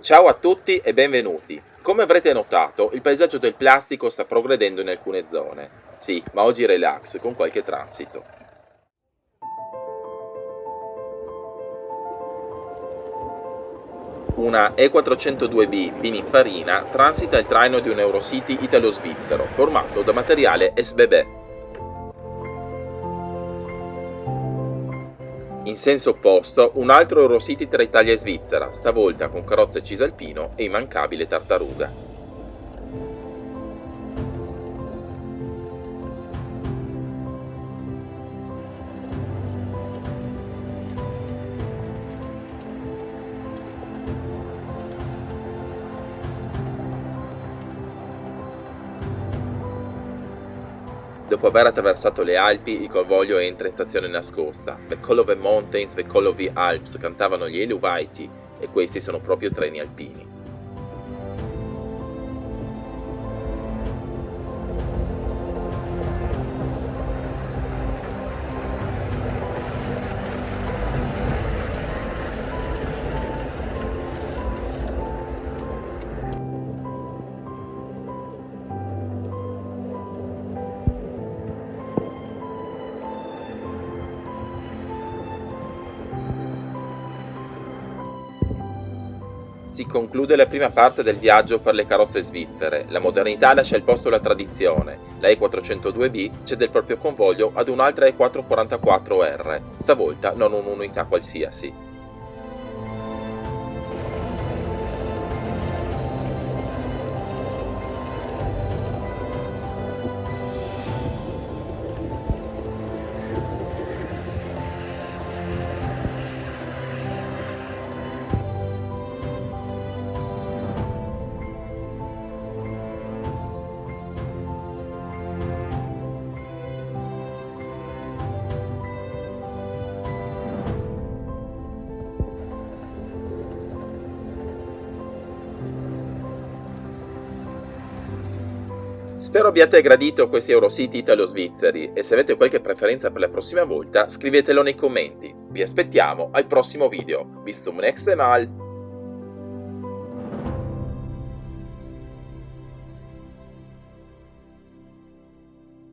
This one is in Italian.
Ciao a tutti e benvenuti! Come avrete notato, il paesaggio del plastico sta progredendo in alcune zone. Sì, ma oggi relax, con qualche transito. Una E402B Pininfarina transita il traino di un Eurocity italo-svizzero, formato da materiale SBB. In senso opposto, un altro Eurocity tra Italia e Svizzera, stavolta con carrozze Cisalpino e immancabile tartaruga. Dopo aver attraversato le Alpi, il convoglio entra in stazione nascosta. The Call of the Mountains, The Call of the Alps cantavano gli Eluvaiti, e questi sono proprio treni alpini. Si conclude la prima parte del viaggio per le carrozze svizzere. La modernità lascia il posto alla tradizione. La E402B cede il proprio convoglio ad un'altra E444R, stavolta non un'unità qualsiasi. Spero abbiate gradito questi Eurocity italo-svizzeri e se avete qualche preferenza per la prossima volta scrivetelo nei commenti. Vi aspettiamo al prossimo video. Bis zum nächsten Mal!